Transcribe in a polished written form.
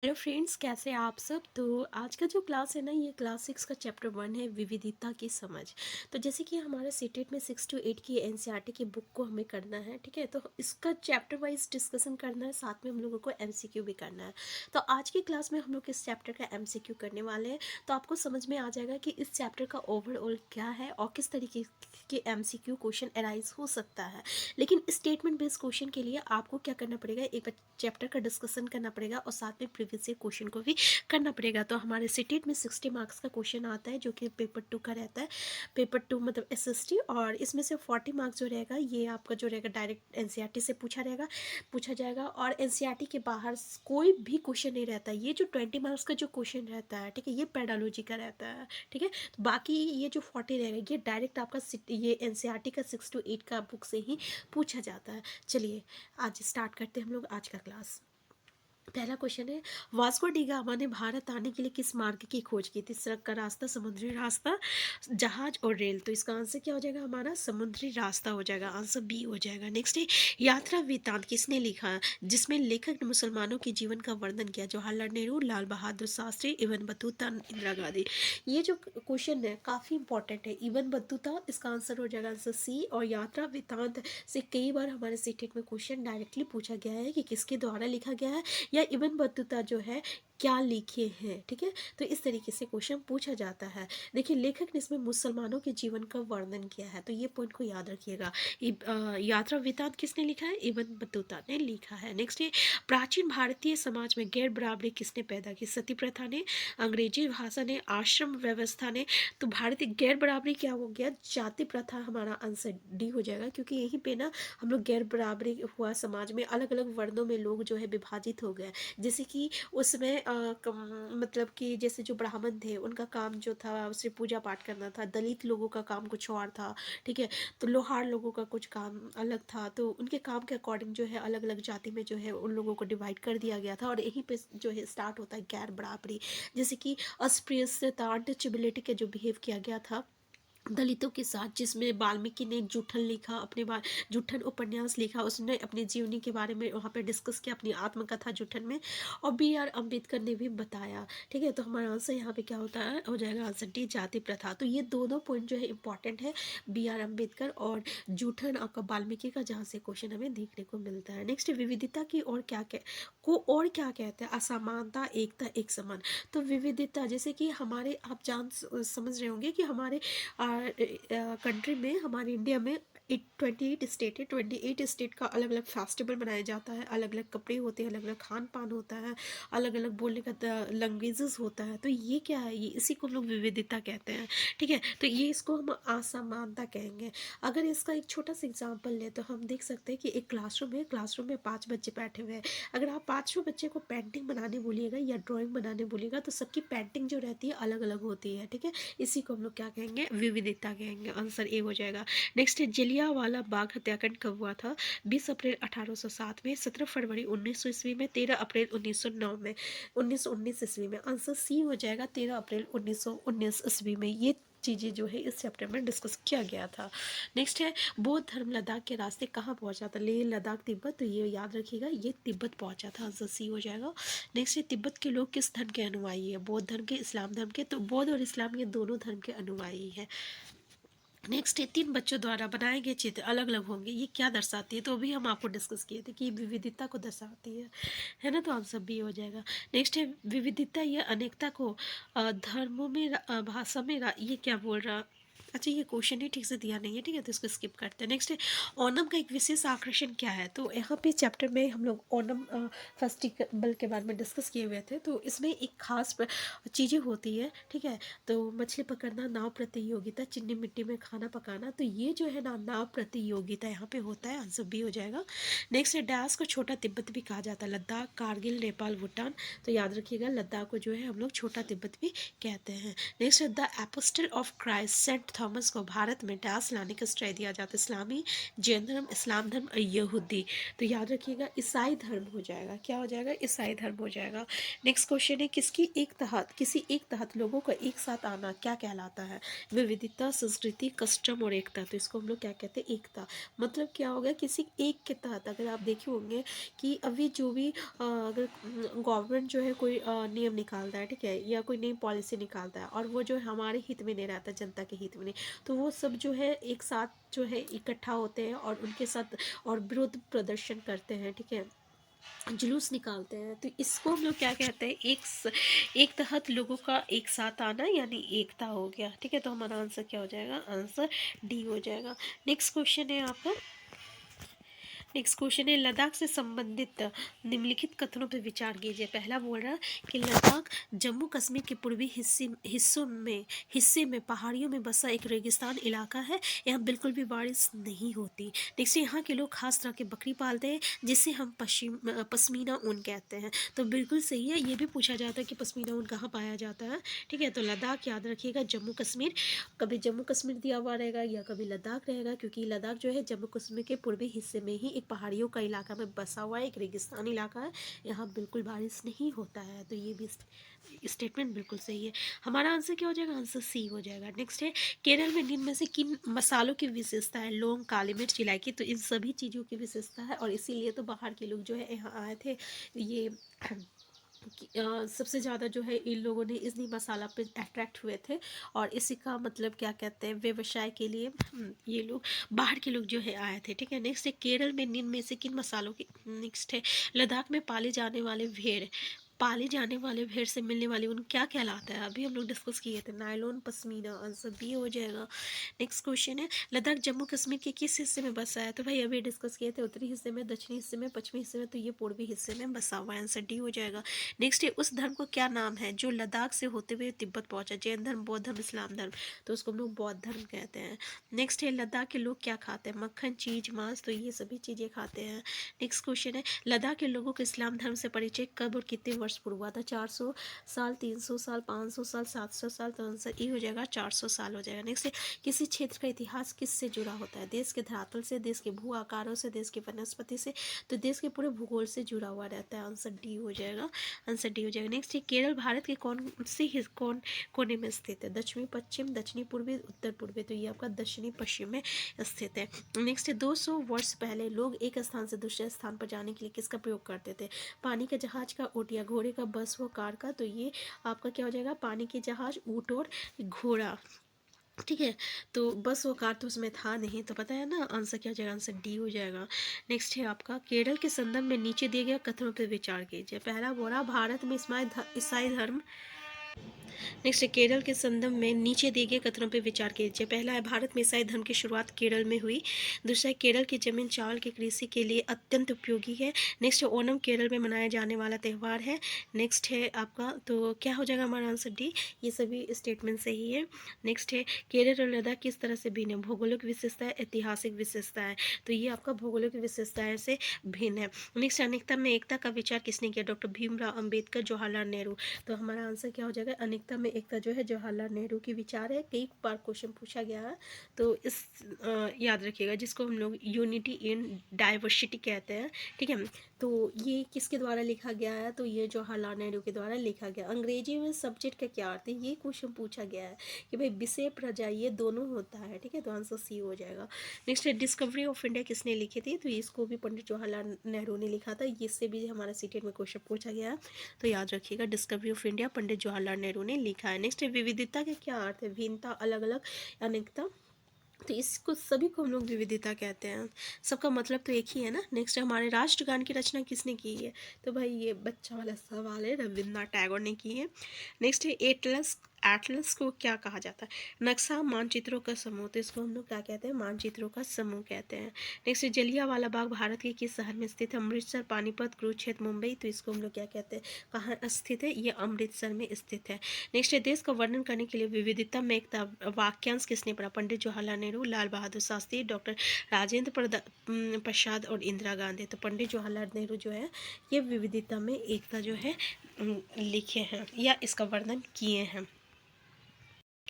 Hello friends, कैसे हैं आप सब। तो आज का जो क्लास है ना, ये क्लास 6 का चैप्टर 1 है, विविधता की समझ। तो जैसे कि हमारा सीटेट में 6 to 8 की एनसीईआरटी की बुक को हमें करना है, ठीक है। तो इसका चैप्टर वाइज डिस्कशन करना है, साथ में हम लोगों को एमसीक्यू भी करना है। तो आज की क्लास में हम लोग इस चैप्टर का एमसीक्यू करने वाले हैं। तो आपको समझ में आ जाएगा कि इस चैप्टर का ओवरऑल क्या है और किस तरीके के एमसीक्यू क्वेश्चन अराइज हो सकता है। लेकिन स्टेटमेंट बेस्ड क्वेश्चन के लिए आपको क्या करना पड़ेगा, एक चैप्टर का डिस्कशन करना पड़ेगा और साथ में प्रीवियस ईयर क्वेश्चन को भी करना पड़ेगा। तो हमारे सीटेट में 60 मार्क्स का क्वेश्चन आता है, जो कि पेपर 2 का रहता है। पेपर 2 मतलब एसएसटी, और इसमें से 40 मार्क्स जो रहेगा ये आपका जो रहेगा डायरेक्ट एनसीईआरटी से पूछा जाएगा। और एनसीईआरटी के बाहर कोई भी क्वेश्चन नहीं रहता है। ये जो 20 मार्क्स का जो क्वेश्चन रहता है, ठीक है, ये पेडालॉजी का रहता है, ठीक है। तो बाकी ये जो 40 रहेगा ये डायरेक्ट आपका ये एनसीईआरटी का 6 to 8 का बुक से ही पूछा जाता है। चलिए आज स्टार्ट करते हैं हम लोग आज का क्लास। पहला क्वेश्चन है, वास्को डी गामा ने भारत आने के लिए किस मार्ग की खोज की थी? सड़क का रास्ता, समुद्री रास्ता, जहाज और रेल। तो इसका आंसर क्या हो जाएगा हमारा? समुद्री रास्ता हो जाएगा, आंसर बी हो जाएगा। नेक्स्ट है, यात्रा वृत्तांत किसने लिखा, जिसमें लेखक ने मुसलमानों के जीवन का वर्णन किया? Jawaharlal Nehru, Lal Bahadur Shastri, Ibn Battuta, Indira Gandhi. ये जो क्वेश्चन है काफ़ी इंपॉर्टेंट है। इबन बतूता, इसका आंसर हो जाएगा आंसर सी। और यात्रा वृत्तांत से कई बार हमारे सीटेट में क्वेश्चन डायरेक्टली पूछा गया है कि किसके द्वारा लिखा गया है, या इबन बतूता जो है क्या लिखे हैं, ठीक है। तो इस तरीके से क्वेश्चन पूछा जाता है। देखिए, लेखक ने इसमें मुसलमानों के जीवन का वर्णन किया है, तो ये पॉइंट को याद रखिएगा। यात्रा वृत्तांत किसने लिखा है? इबन बतूता ने लिखा है। नेक्स्ट है, प्राचीन भारतीय समाज में गैर बराबरी किसने पैदा की? सती प्रथा ने, अंग्रेजी भाषा ने, आश्रम व्यवस्था ने। तो भारतीय गैर बराबरी क्या हो गया? जाति प्रथा, हमारा आंसर डी हो जाएगा, क्योंकि यहीं पे ना हम लोग गैर बराबरी हुआ, समाज में अलग अलग वर्णों में लोग जो है विभाजित हो गए। जैसे कि उसमें मतलब कि जैसे जो ब्राह्मण थे उनका काम जो था सिर्फ पूजा पाठ करना था, दलित लोगों का काम कुछ और था, ठीक है। तो लोहार लोगों का कुछ काम अलग था, तो उनके काम के अकॉर्डिंग जो है अलग अलग जाति में जो है उन लोगों को डिवाइड कर दिया गया था। और यहीं पे जो है स्टार्ट होता है गैर बराबरी। जैसे कि अस्पृश्यता, अनटचेबिलिटी का जो बिहेव किया गया था दलितों के साथ, जिसमें वाल्मीकि ने जूठन लिखा, अपने बार जूठन उपन्यास लिखा, उसने अपनी जीवनी के बारे में वहाँ पे डिस्कस किया, अपनी आत्मकथा जूठन में। और बी आर अम्बेडकर ने भी बताया, ठीक है। तो हमारा आंसर यहाँ पे क्या होता है, हो जाएगा आंसर डी, जाति प्रथा। तो ये दोनों पॉइंट जो है इंपॉर्टेंट है, बी आर अम्बेडकर और जूठन आपका वाल्मीकि का, जहाँ से क्वेश्चन हमें देखने को मिलता है। नेक्स्ट, विविधता की और क्या और क्या कहते हैं? असमानता, एकता, एक समान। तो विविधता, जैसे कि हमारे आप समझ रहे होंगे कि हमारे कंट्री में, हमारे इंडिया में 28 स्टेट है। 28 स्टेट का अलग अलग फेस्टिवल मनाया जाता है, अलग अलग कपड़े होते हैं, अलग अलग खान पान होता है, अलग अलग बोलने का लैंग्वेजेस होता है। तो ये क्या है? ये इसी को हम लोग विविधता कहते हैं, ठीक है। तो ये इसको हम असमानता कहेंगे। अगर इसका एक छोटा सा एग्जाम्पल ले तो हम देख सकते हैं कि एक क्लासरूम है, क्लासरूम में 5 बच्चे बैठे हुए हैं। अगर आप पाँचों बच्चे को पेंटिंग बनाने बोलिएगा या ड्राइंग बनाने बोलिएगा तो सबकी पेंटिंग जो रहती है अलग अलग होती है, ठीक है। इसी को हम लोग क्या कहेंगे? विविधता कहेंगे, आंसर ए हो जाएगा। नेक्स्ट है, जलियांवाला बाग हत्याकांड कब हुआ था? 20 अप्रैल 1807 में, 17 फरवरी 1900 ईस्वी में, 13 अप्रैल 1909 में, 1919 ईस्वी में। आंसर सी हो जाएगा, 13 अप्रैल 1919 ईस्वी में। ये चीज़ें जो है इस चैप्टर में डिस्कस किया गया था। नेक्स्ट है, बौद्ध धर्म लद्दाख के रास्ते कहाँ पहुंचा था? लेह, लद्दाख, तिब्बत। तो ये याद रखिएगा, ये तिब्बत पहुंचा था, आंसर सी हो जाएगा। नेक्स्ट है, तिब्बत के लोग किस धर्म के अनुयायी है? बौद्ध धर्म के, इस्लाम धर्म के। तो बौद्ध और इस्लाम ये दोनों धर्म के अनुयायी है। नेक्स्ट है, 3 बच्चों द्वारा बनाए गए चित्र अलग अलग होंगे, ये क्या दर्शाती है? तो अभी हम आपको डिस्कस किए थे कि विविधता को दर्शाती है ना। तो आंसर बी हो जाएगा। नेक्स्ट है, विविधता या अनेकता को धर्मों में भाषा में ये क्या बोल रहा? अच्छा, ये क्वेश्चन ही ठीक से दिया नहीं है, ठीक है, तो इसको स्किप करते हैं। नेक्स्ट है, ओणम का एक विशेष आकर्षण क्या है? तो यहाँ पे चैप्टर में हम लोग ओणम फेस्टिवल के बारे में डिस्कस किए हुए थे। तो इसमें एक खास चीज़ें होती है, ठीक है। तो मछली पकड़ना, नाव प्रतियोगिता, चिन्नी मिट्टी में खाना पकाना। तो ये जो है ना नाव प्रतियोगिता यहाँ पे होता है, आंसर बी हो जाएगा। नेक्स्ट है, डैश को छोटा तिब्बत भी कहा जाता है? लद्दाख, कारगिल, नेपाल, भूटान। तो याद रखिएगा, लद्दाख को जो है हम लोग छोटा तिब्बत भी कहते हैं। नेक्स्ट है, the apostle of Christ Saint Thomas को भारत में डैश लाने का श्रेय दिया जाता है? इस्लामी, जैन धर्म, इस्लाम धर्म और यहूदी। तो याद रखिएगा ईसाई धर्म हो जाएगा। क्या हो जाएगा? ईसाई धर्म हो जाएगा। नेक्स्ट क्वेश्चन है किसी एक तहत लोगों का एक साथ आना क्या कहलाता है? विविधता, संस्कृति, कस्टम और एकता। तो इसको हम लोग क्या कहते हैं? एकता। मतलब क्या होगा? किसी एक के तहत अगर आप देखे होंगे कि अभी जो भी अगर गवर्नमेंट जो है कोई नियम निकालता है, ठीक है, या कोई नई पॉलिसी निकालता है और वो जो है हमारे हित में नहीं रहता, जनता के हित में नहीं, तो वो सब जो है एक साथ जो है इकट्ठा होते हैं और उनके साथ और विरोध प्रदर्शन करते हैं, ठीक है, जुलूस निकालते हैं। तो इसको हम लोग क्या कहते हैं? एक तहत लोगों का एक साथ आना यानी एकता हो गया, ठीक है। तो हमारा आंसर क्या हो जाएगा? आंसर डी हो जाएगा। नेक्स्ट क्वेश्चन है आपका, नेक्स्ट क्वेश्चन है लद्दाख से संबंधित निम्नलिखित कथनों पर विचार कीजिए। पहला बोल रहा कि लद्दाख जम्मू कश्मीर के पूर्वी हिस्से में पहाड़ियों में बसा एक रेगिस्तान इलाका है। यहाँ बिल्कुल भी बारिश नहीं होती। नेक्स्ट, यहाँ के लोग खास तरह के बकरी पालते हैं जिसे हम पश्मीना ऊन कहते हैं। तो बिल्कुल सही है। ये भी पूछा जाता है कि पश्मीना ऊन कहाँ पाया जाता है, ठीक है। तो लद्दाख याद रखिएगा, जम्मू कश्मीर, कभी जम्मू कश्मीर दिया हुआ रहेगा या कभी लद्दाख रहेगा, क्योंकि लद्दाख जो है जम्मू कश्मीर के पूर्वी हिस्से में ही एक पहाड़ियों का इलाका में बसा हुआ है, एक रेगिस्तानी इलाका है। यहाँ बिल्कुल बारिश नहीं होता है। तो ये भी स्टेटमेंट बिल्कुल सही है। हमारा आंसर क्या हो जाएगा? आंसर सी हो जाएगा। नेक्स्ट है केरल में निम्न में से किन मसालों की विशेषता है? लौंग, काली मिर्च, इलायची। तो इन सभी चीज़ों की विशेषता है और इसीलिए तो बाहर के लोग जो है यहाँ आए थे। ये सबसे ज़्यादा जो है इन लोगों ने इसी मसाला पे अट्रैक्ट हुए थे और इसी का मतलब क्या कहते हैं, व्यवसाय के लिए ये लोग बाहर के लोग जो है आए थे, ठीक है। नेक्स्ट है केरल में निम्न में से किन मसालों की। नेक्स्ट है लद्दाख में पाले जाने वाले भेड़ से मिलने वाली ऊन क्या कहलाता है? अभी हम लोग डिस्कस किए थे, नायलॉन, पश्मीना। आंसर बी हो जाएगा। नेक्स्ट क्वेश्चन है लद्दाख जम्मू कश्मीर के किस हिस्से में बसा है? तो भाई अभी डिस्कस किए थे, उत्तरी हिस्से में, दक्षिणी हिस्से में, पश्चिमी हिस्से में। तो ये पूर्वी हिस्से में बसा हुआ है। आंसर डी हो जाएगा। नेक्स्ट है उस धर्म को क्या नाम है जो लद्दाख से होते हुए तिब्बत पहुंचा? जैन धर्म, बौद्ध धर्म, इस्लाम धर्म। तो उसको हम लोग बौद्ध धर्म कहते हैं। नेक्स्ट है लद्दाख के लोग क्या खाते हैं? मक्खन, चीज, मांस। तो ये सभी चीज़ें खाते हैं। नेक्स्ट क्वेश्चन है लद्दाख के लोगों को इस्लाम धर्म से परिचय कब और कितने वर्ष पूर्व हुआ था? 400 साल, 300 साल, 500 साल, 700 साल। तो आंसर ई हो जाएगा, 400 साल हो जाएगा। नेक्स्ट है किसी क्षेत्र का इतिहास किससे जुड़ा होता है? देश के धरातल से, देश के भू आकारों से, देश की वनस्पति से। तो देश के पूरे भूगोल से जुड़ा हुआ रहता है। आंसर डी हो जाएगा। आंसर डी हो जाएगा। नेक्स्ट है केरल भारत के कौन कोने में स्थित है? दक्षिणी पश्चिम, दक्षिणी पूर्वी, उत्तर पूर्वी। तो ये आपका दक्षिणी पश्चिम में स्थित है। नेक्स्ट है 200 वर्ष पहले लोग एक स्थान से दूसरे स्थान पर जाने के लिए किसका प्रयोग करते थे? पानी के जहाज का, ऊँट या घोड़े का, बस व कार का। तो ये आपका क्या हो जाएगा? पानी के जहाज, ऊँट और घोड़ा, ठीक है। तो बस वो कार तो उसमें था नहीं, तो पता है ना आंसर क्या हो जाएगा? आंसर डी हो जाएगा। नेक्स्ट है आपका केरल के संदर्भ में नीचे दिए गए कथनों पर विचार कीजिए। पहला बोला भारत में ईसाई धर्म। नेक्स्ट है केरल के संदर्भ में नीचे दिए गए कथनों पर विचार कीजिए। पहला है भारत में ईसाई धर्म की शुरुआत केरल में हुई। दूसरा है केरल की जमीन चावल की कृषि के लिए अत्यंत उपयोगी है। नेक्स्ट है ओणम केरल में मनाया जाने वाला त्यौहार है। नेक्स्ट है आपका, तो क्या हो जाएगा हमारा आंसर डी। ये सभी स्टेटमेंट सही है। नेक्स्ट है केरल और लद्दाख किस तरह से भिन्न है? भौगोलिक विशेषता है, ऐतिहासिक विशेषता है। तो ये आपका भौगोलिक विशेषताएं से भिन्न है। नेक्स्ट अनेकता में एकता का विचार किसने किया? डॉक्टर भीमराव अंबेडकर, जवाहरलाल नेहरू। तो हमारा आंसर क्या हो जाएगा? अनेकता में एकता जो है जवाहरलाल नेहरू की विचार है। कई बार क्वेश्चन पूछा गया है, तो इस याद रखिएगा, जिसको हम लोग यूनिटी इन डाइवर्सिटी कहते हैं, ठीक है। तो ये किसके द्वारा लिखा गया है? तो ये जवाहरलाल नेहरू के द्वारा लिखा गया। अंग्रेजी में सब्जेक्ट का क्या अर्थ है? ये क्वेश्चन पूछा गया है कि भाई विषय प्रजा ये दोनों होता है, ठीक है। तो आंसर सी हो जाएगा। नेक्स्ट है डिस्कवरी ऑफ इंडिया किसने लिखी थी? तो इसको भी पंडित जवाहरलाल नेहरू ने लिखा था। इससे भी हमारा सीटेट में क्वेश्चन पूछा गया है, तो याद रखिएगा discovery of India Pandit Jawaharlal Nehru ने लिखा है। नेक्स्ट है विविधता का क्या अर्थ है? भिन्नता, अलग अलग, अनेकता। तो इसको सभी को हम लोग विविधता कहते हैं। सबका मतलब तो एक ही है ना। नेक्स्ट है हमारे राष्ट्रगान की रचना किसने की है? तो भाई ये बच्चा वाला सवाल है, रविन्द्रनाथ टैगोर ने की है। नेक्स्ट है एटलस को क्या कहा जाता है? नक्शा, मानचित्रों का समूह। तो इसको हम लोग क्या कहते हैं? मानचित्रों का समूह कहते हैं। नेक्स्ट है जलियांवाला बाग भारत के किस शहर में स्थित है? अमृतसर, पानीपत, कुरुक्षेत्र, मुंबई। तो इसको हम लोग क्या कहते हैं? कहाँ स्थित है? ये अमृतसर में स्थित है। नेक्स्ट है देश का वर्णन करने के लिए विविधता में एकता वाक्यांश किसने पढ़ा? पंडित जवाहरलाल नेहरू, लाल बहादुर शास्त्री, डॉक्टर राजेंद्र प्रसाद और इंदिरा गांधी। तो पंडित जवाहरलाल नेहरू जो है ये विविधता में एकता जो है लिखे हैं या इसका वर्णन किए हैं।